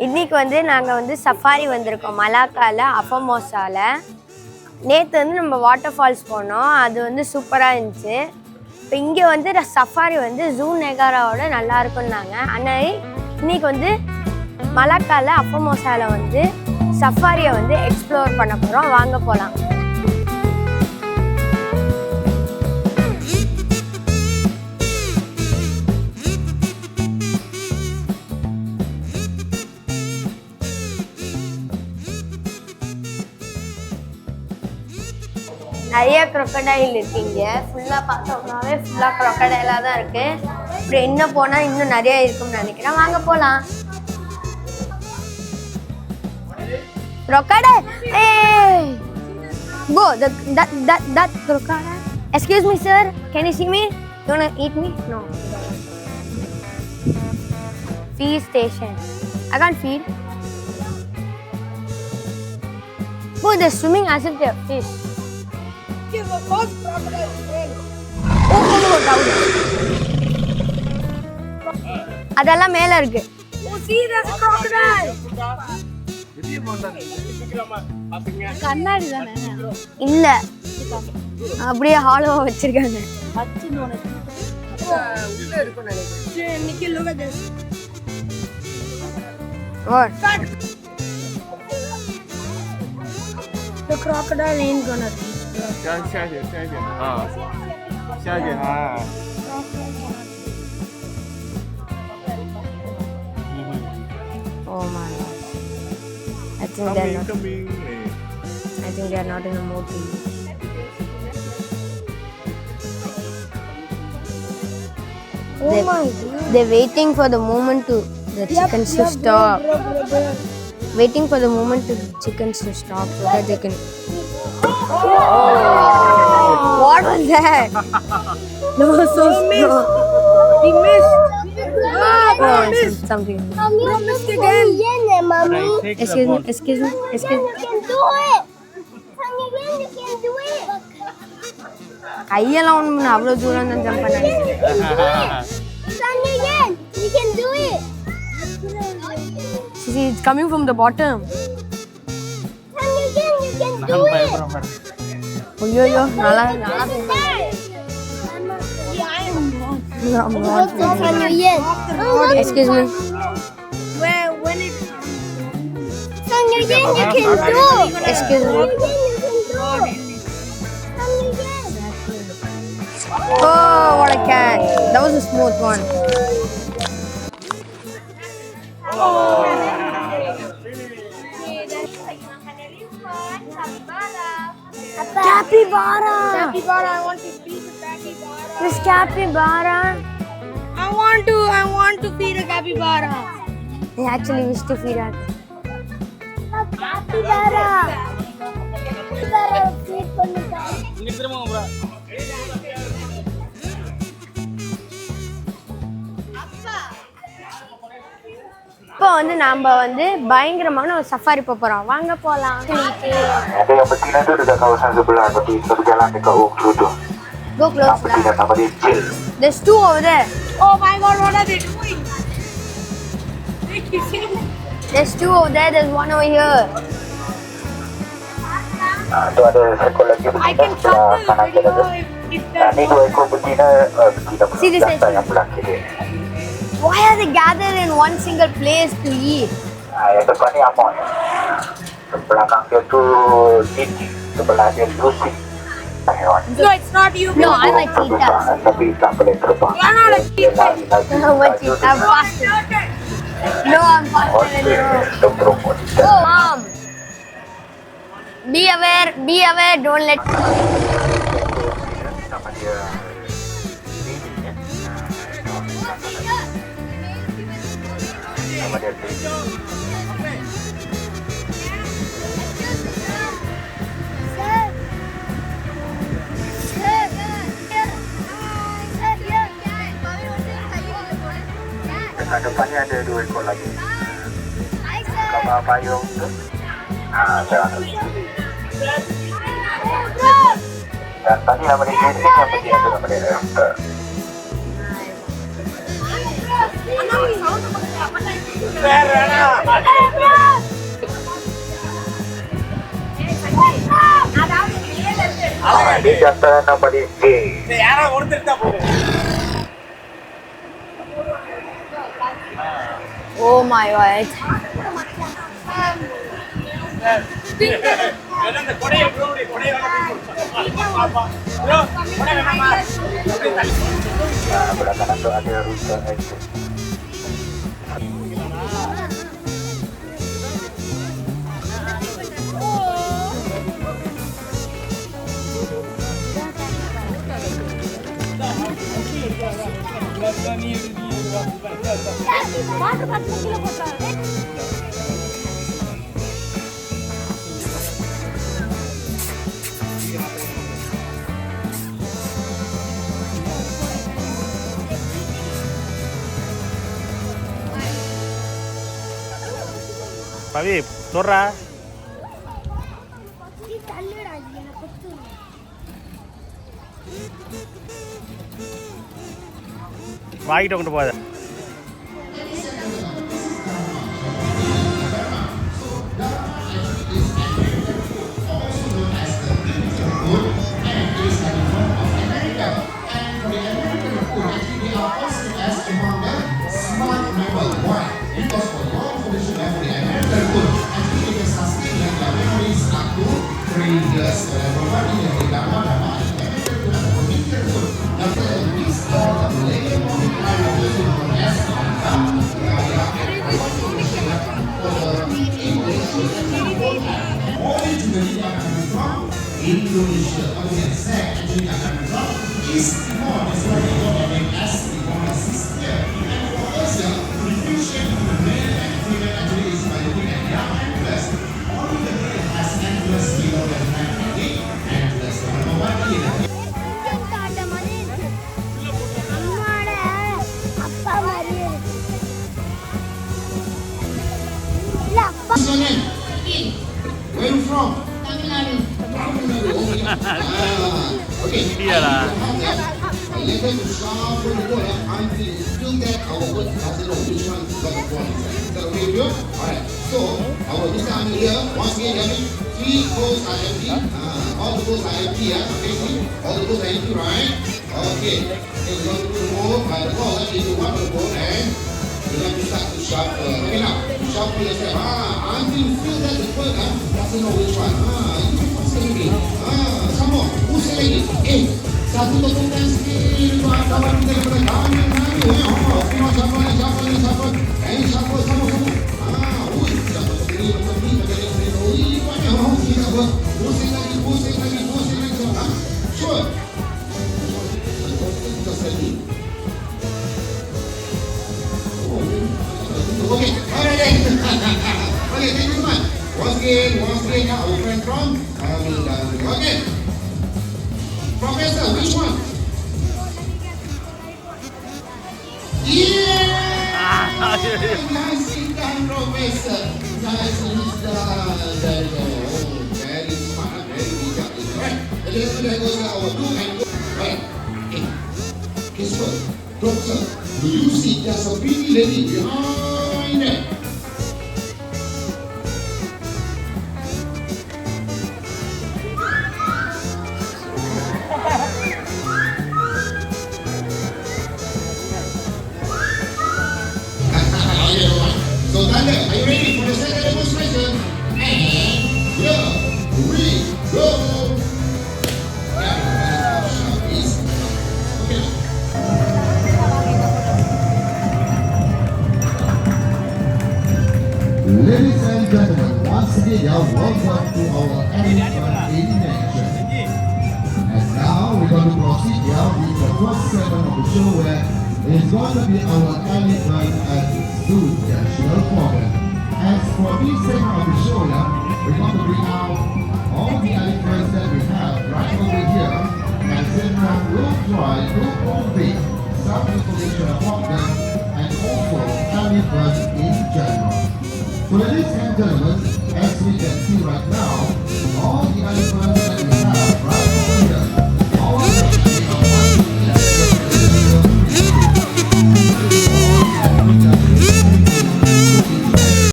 இன்னைக்கு வந்து நாங்கள் வந்து சஃபாரி வந்திருக்கோம் மலாக்காவில் அஃபமோசாவில். நேற்று வந்து நம்ம வாட்டர் ஃபால்ஸ் போனோம், அது வந்து சூப்பராக இருந்துச்சு. இப்போ இங்கே வந்து சஃபாரி வந்து ஜூ நெகாராவோட நல்லா இருக்குன்னாங்க. ஆனால் இன்னைக்கு வந்து மலாக்காவில் அஃபமோசாவில் வந்து சஃபாரியை வந்து எக்ஸ்ப்ளோர் பண்ண போகிறோம். வாங்க போகலாம். நிறைய க்ரொக்கடைல் இருக்கீங்க. ஃபுல்லாக பார்த்தோம்னாவே ஃபுல்லாக க்ரொக்கடைலாக தான் இருக்குது. அப்புறம் இன்னும் போனால் இன்னும் நிறைய இருக்கும்னு நினைக்கிறேன். வாங்க போகலாம். Crocodile! Hey! Go! That crocodile. Excuse me, sir. Can you see me? You wanna eat me? No. Feed station. I can't feed. Oh, they're swimming as if they're fish. Give a false crocodile friend. Oh, down. அதெல்லாம் மேல இருக்கு. Oh, see, there's a crocodile. கண்ணாடி தானே? இல்ல, அப்படியே ஹாலோவா வச்சிருக்காங்க. Nikki, look at this. What? The crocodile ain't gonna eat. 下去啊，下去啊。Oh my god. I think they're not. Coming. I think they're not in a mood to eat. Oh my god. They're waiting for the moment to the chickens to stop. Waiting for the moment to chickens to stop so that they can. What was that? That was so slow. He missed. Oh, something. You missed again. Excuse me. Excuse me. Excuse me. You can do it. You can do it. கையெல்லாம் ஒன்று அவ்வளோ தூரம் தான் jump பண்ணாங்க. You can do it. See, it's coming from the bottom. You can do it. ஐயோ நல்லா I'm not. Excuse me. When it you can do. Excuse me. Oh, what a cat. That was a smooth one. Capybara. Capybara, I want to feed a capybara. This capybara. I want to feed a capybara. I actually wish to feed her. Capybara. Capybara feed பண்ணுங்க. இங்க திரும்ப bro. இப்போ வந்து நாம வந்து பயங்கரமான ஒரு safari போறோம். வாங்க போலாம். Ada yang betina tu dekat kawasan sebelah tapi berjalan dekat Ulu tu. Go close. Betina nama dia Jill. There's two over there. Oh my god, what are they doing? There's two over there. There's one over here. Tu ada seekor lagi I betina can sebelah cut the kanan video kita. if there's Ni dua ekor betina See this jantan side. yang belah kiri. Why are they gathered in one single place to eat? Yang depan ni Amon. Belakang dia tu Didi. Sebelah dia Lucy. Haiwan. No, it's not you. No, I'm a cheetah. Tapi tak boleh terbang. You're not a Dia cheetah. lari-lari. I'm a cheetah. I'm faster. No, I'm faster than you. Okey, Oh, Mom. Be aware. Be aware. Don't let. nama dia Didi ya. Nama dia Didi. Dekat depan ni ada dua ekor lagi. Kapal payung tu. Jangan. Dan tadi nama dia Jason yang betina tu nama dia Esther. Hey, Ladies and gentlemen, number is A. Oh my god. Belah kanan tu ada rute exit. பவி சொல்றா வாங்கிட்டு கொண்டு போகாத Indonesia, kemudian saya actually akan drop is more describing what I mean as the bonus system. And for us, the differentiation of the male and female actually is by looking at young and plus. Only the male has N plus below than 98 and plus. Number one here. What's your name? Where are you from? Okay. Iyalah. Let them sharpen the ball until it's still there. Our work doesn't know which one got the ball. Is that okay with you? Alright. So, our Mr. Amir here, once again, you have 3 goals are empty. All the goals are empty, okay? See? All the goals are empty, right? Okay. Okay, we're going to put the ball by the ball into one of the ball and we're going to start to shuffle. Okay, now, shuffle yourself. Until you feel that the ball doesn't know which one. Come on, usah lagi. Satu tepukan sikit buat kawan kita daripada kami yang lalu. Semua siapa. Siapa. Siapa sendiri macam ni. Banyak orang kita buat. Pusing lagi. Sure. Kita sendiri. Okay, alright then. Okay, thank you so much. Once again, now our friend from okay. Professor, which one? Yeah! Nicely done, Professor. Nicely done. Very smart, very bijak. Right. There goes our do and go. Right. Okay. Guess what? Doctor, do you see there's a pretty lady behind there? So Thunder, are you ready for the second demonstration? And here we go! Ladies and gentlemen, once again, welcome to our elephant in action. And now we're going to proceed with the first segment of the show where it's going to be our elephant at Zoo National Park. As for this segment of the show, we're going to bring out all the elephants that we have right over here. And then we'll try to convey some information about them and also elephants in general. So ladies and gentlemen, as we can see right now, all the elephants